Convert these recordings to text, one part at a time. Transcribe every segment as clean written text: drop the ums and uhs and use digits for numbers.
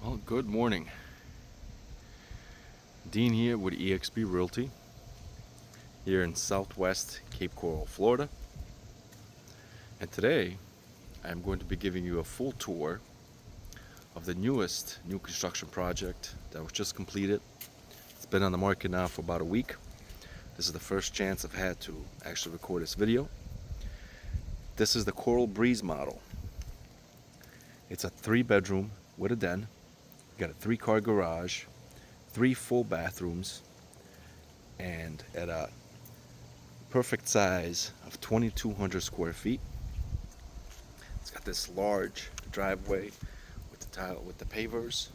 Well, good morning. Dean here with eXp Realty here in Southwest Cape Coral, Florida. And today I'm going to be giving you a full tour of the newest new construction project that was just completed. It's been on the market now for about a week. This is the first chance I've had to actually record this video. This is the Coral Breeze model. It's a 3-bedroom with a den. Got a 3-car garage, 3 full bathrooms, and at a perfect size of 2,200 square feet. It's got this large driveway with the pavers.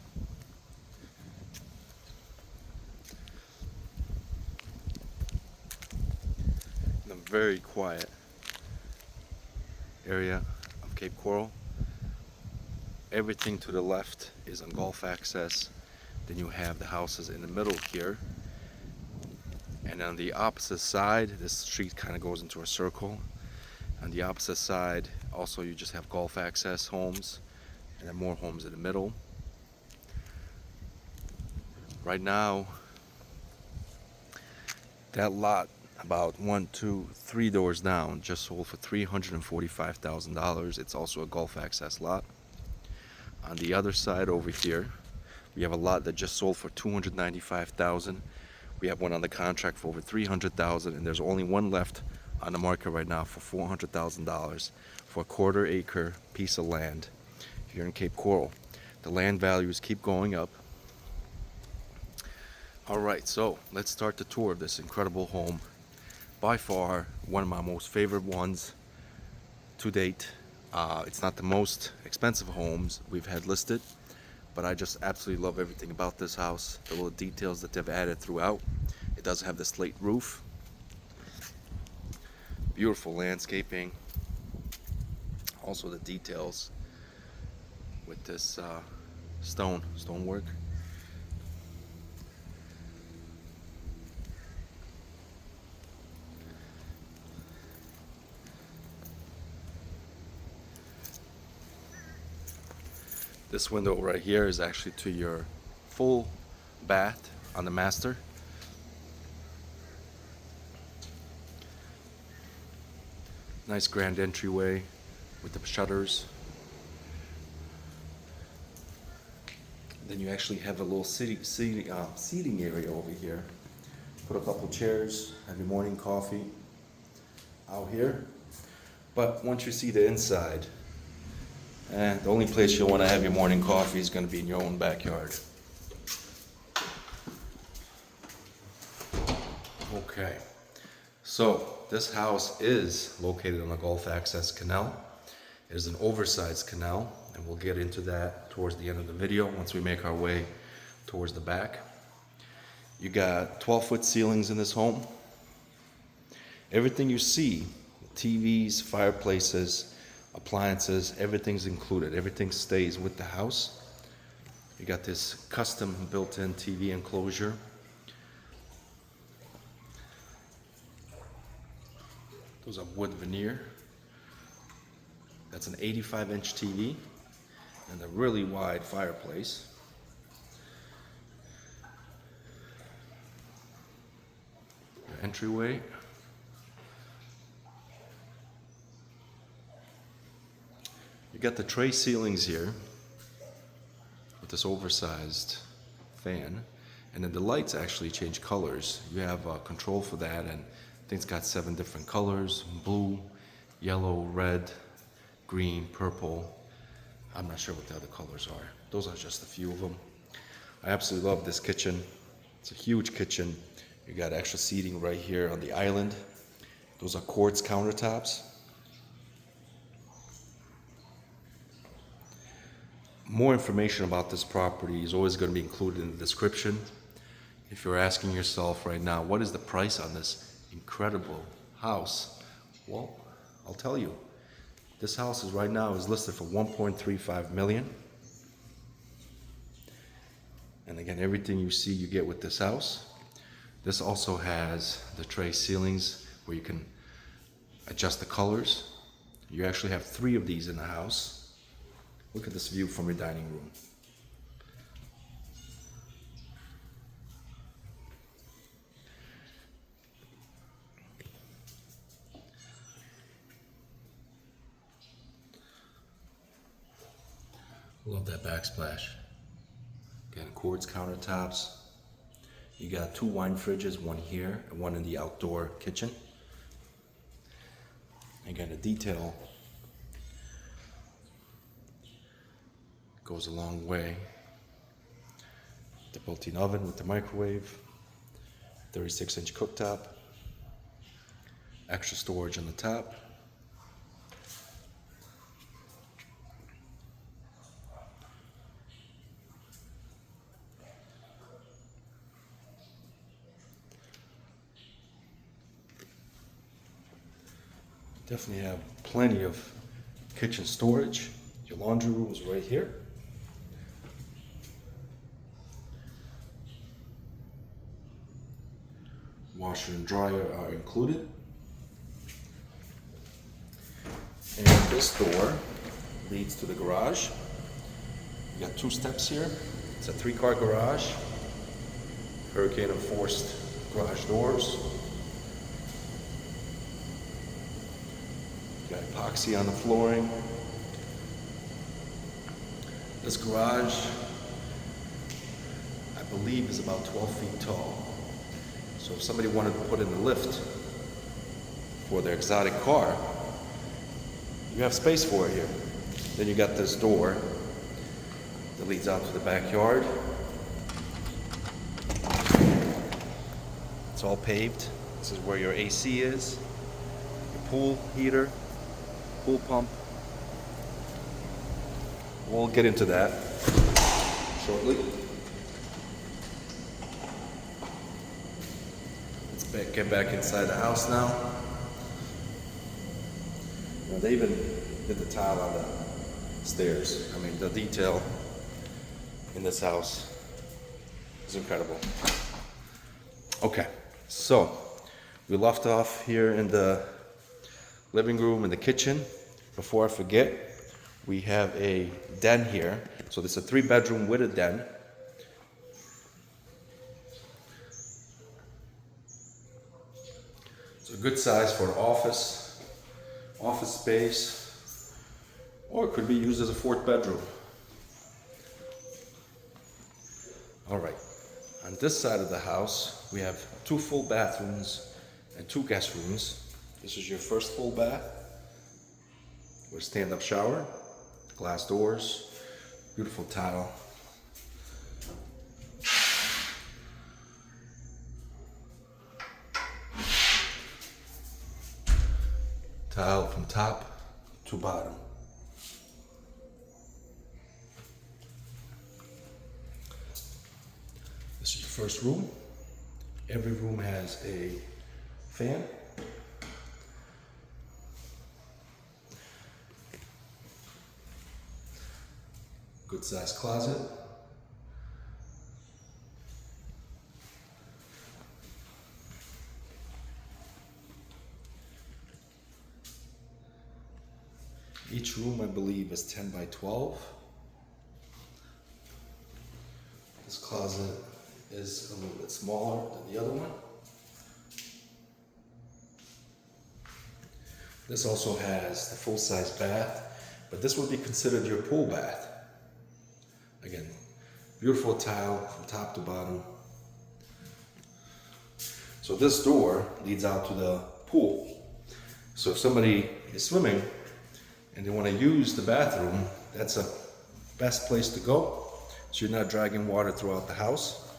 In a very quiet area of Cape Coral. Everything to the left is on golf access. Then you have the houses in the middle here. And on the opposite side, this street kind of goes into a circle. On the opposite side, also you just have golf access homes, and then more homes in the middle. Right now, that lot about 1, 2, 3 doors down just sold for $345,000. It's also a golf access lot. On the other side over here, we have a lot that just sold for $295,000. We have one on the contract for over $300,000, and there's only one left on the market right now for $400,000 for a 1/4 acre piece of land here in Cape Coral. The land values keep going up. All right, so let's start the tour of this incredible home. By far, one of my most favorite ones to date. It's not the most expensive homes we've had listed, but I just absolutely love everything about this house. The little details that they've added throughout. It does have the slate roof. Beautiful landscaping. Also the details with this stonework. This window right here is actually to your full bath on the master. Nice grand entryway with the shutters. Then you actually have a little seating area over here. Put a couple chairs, have your morning coffee out here. But once you see the inside, the only place you'll want to have your morning coffee is going to be in your own backyard. Okay, so this house is located on a Gulf Access canal. It is an oversized canal, and we'll get into that towards the end of the video once we make our way towards the back. You got 12-foot ceilings in this home. Everything you see, TVs, fireplaces, appliances, everything's included. Everything stays with the house. You got this custom built-in TV enclosure. Those are wood veneer. That's an 85-inch TV and a really wide fireplace. Your entryway. You got the tray ceilings here with this oversized fan, and then the lights actually change colors. You have control for that, and I think it's got 7 different colors: blue, yellow, red, green, purple. I'm not sure what the other colors are. Those are just a few of them. I absolutely love this kitchen. It's a huge kitchen. You got extra seating right here on the island. Those are quartz countertops. More information about this property is always going to be included in the description. If you're asking yourself right now, what is the price on this incredible house? Well, I'll tell you. This house is right now is listed for $1.35 million. And again, everything you see you get with this house. This also has the tray ceilings where you can adjust the colors. You actually have 3 of these in the house. Look at this view from your dining room. Love that backsplash. Again, quartz countertops. You got 2 wine fridges, one here and one in the outdoor kitchen. Again, the detail goes a long way. The built-in oven with the microwave, 36-inch cooktop, extra storage on the top. Definitely have plenty of kitchen storage. Your laundry room is right here. Washer and dryer are included. And this door leads to the garage. You got 2 steps here. It's a 3-car garage. Hurricane enforced garage doors. Got epoxy on the flooring. This garage, I believe, is about 12 feet tall. So if somebody wanted to put in a lift for their exotic car, you have space for it here. Then you got this door that leads out to the backyard. It's all paved. This is where your AC is, your pool heater, pool pump. We'll get into that shortly. Let's get back inside the house now. You know, they even did the tile on the stairs. I mean, the detail in this house is incredible. Okay, so we left off here in the living room and the kitchen. Before I forget, we have a den here. So this is a 3-bedroom with a den. It's a good size for an office space, or it could be used as a 4th bedroom. All right, on this side of the house, we have 2 full bathrooms and 2 guest rooms. This is your first full bath with a stand-up shower, glass doors, beautiful tile. Tile from top to bottom. This is your first room. Every room has a fan. Good sized closet. Each room, I believe, is 10 by 12. This closet is a little bit smaller than the other one. This also has the full-size bath, but this would be considered your pool bath. Again, beautiful tile from top to bottom. So this door leads out to the pool. So if somebody is swimming and they want to use the bathroom, that's a best place to go, so you're not dragging water throughout the house.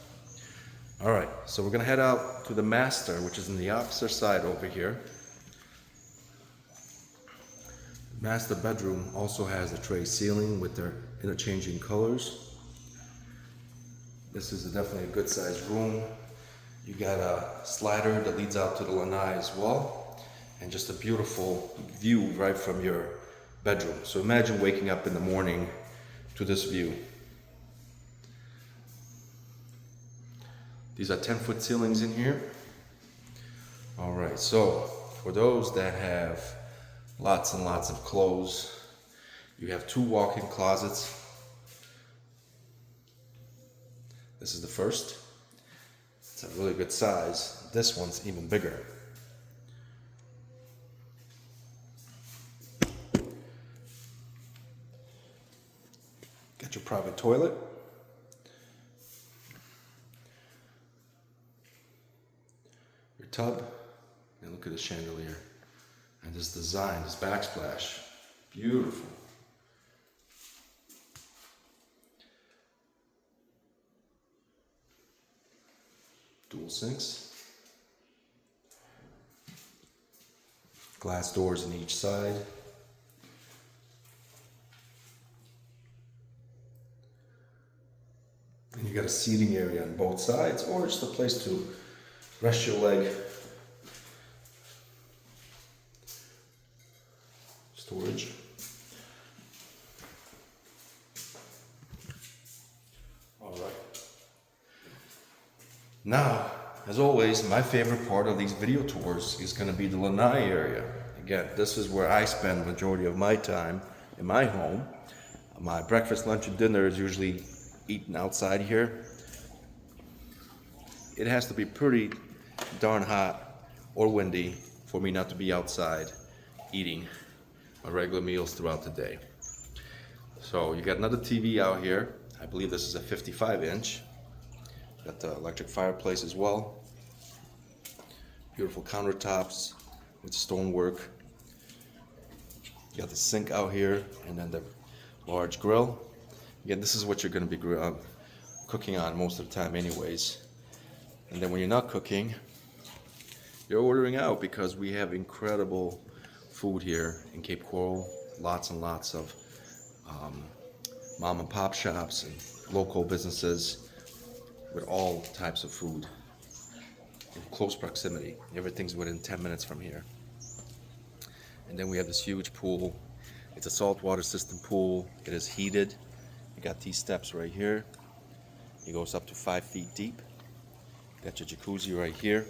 All right, so we're gonna head out to the master, which is on the opposite side over here. Master bedroom also has a tray ceiling with their interchanging colors. This is definitely a good sized room. You got a slider that leads out to the lanai as well, and just a beautiful view right from your bedroom. So imagine waking up in the morning to this view. These are 10-foot ceilings in here. All right, so for those that have lots and lots of clothes, you have 2 walk-in closets. This is the first. It's a really good size. This one's even bigger. Got your private toilet. Your tub. And look at the chandelier. And this design, this backsplash. Beautiful. Dual sinks. Glass doors on each side. And you got a seating area on both sides, or just a place to rest your leg. Storage. All right. Now, as always, my favorite part of these video tours is going to be the lanai area. Again, this is where I spend the majority of my time in my home. My breakfast, lunch, and dinner is usually eaten outside here. It has to be pretty darn hot or windy for me not to be outside eating my regular meals throughout the day. So you got another TV out here. I believe this is a 55-inch. Got the electric fireplace as well. Beautiful countertops with stonework. You got the sink out here, and then the large grill. Again, this is what you're going to be cooking on most of the time anyways. And then when you're not cooking, you're ordering out, because we have incredible food here in Cape Coral. Lots and lots of mom and pop shops and local businesses with all types of food in close proximity. Everything's within 10 minutes from here. And then we have this huge pool. It's a saltwater system pool. It is heated. You got these steps right here. It goes up to 5 feet deep. Got your jacuzzi right here.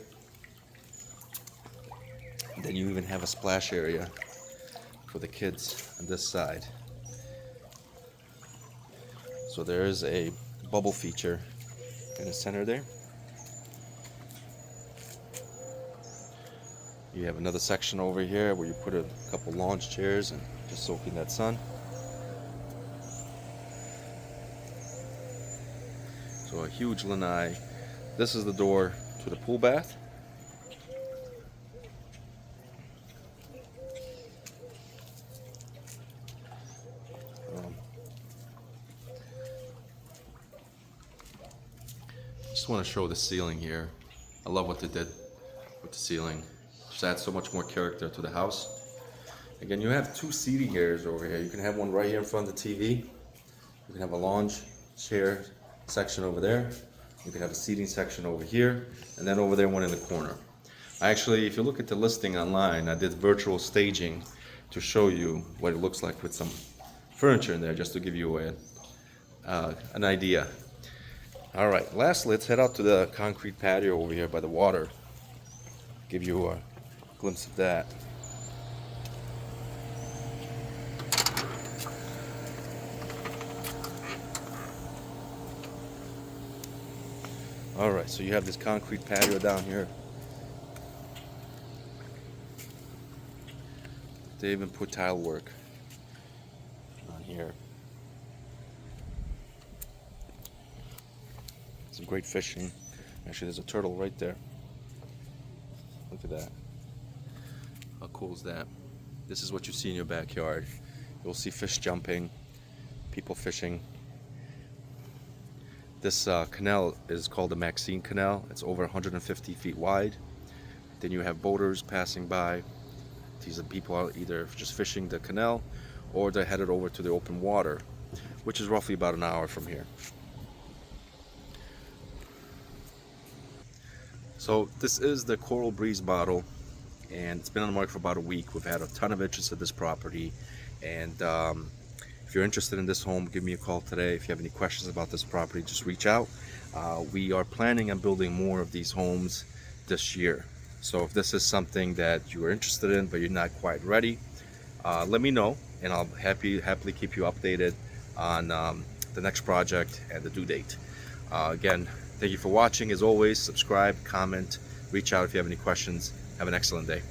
And then you even have a splash area for the kids on this side. So there is a bubble feature in the center there. You have another section over here where you put a couple lounge chairs and just soak in that sun. So a huge lanai. This is the door to the pool bath. Just want to show the ceiling here. I love what they did with the ceiling. Just adds so much more character to the house. Again, you have 2 seating areas over here. You can have one right here in front of the TV. You can have a lounge chair section over there. You can have a seating section over here, and then over there one in the corner. Actually, if you look at the listing online, I did virtual staging to show you what it looks like with some furniture in there, just to give you an idea. All right, lastly, let's head out to the concrete patio over here by the water. Give you a glimpse of that. All right, so you have this concrete patio down here. They even put tile work on here. Some great fishing. Actually, there's a turtle right there. Look at that. How cool is that? This is what you see in your backyard. You'll see fish jumping, people fishing. This canal is called the Maxine Canal. It's over 150 feet wide. Then you have boaters passing by. These are people are either just fishing the canal, or they're headed over to the open water, which is roughly about an hour from here. So this is the Coral Breeze model, and it's been on the market for about a week. We've had a ton of interest in this property, and if you're interested in this home, give me a call today. If you have any questions about this property, just reach out. We are planning on building more of these homes this year. So if this is something that you are interested in but you're not quite ready, let me know, and I'll happily keep you updated on the next project and the due date. Again, thank you for watching. As always, subscribe, comment, reach out if you have any questions. Have an excellent day.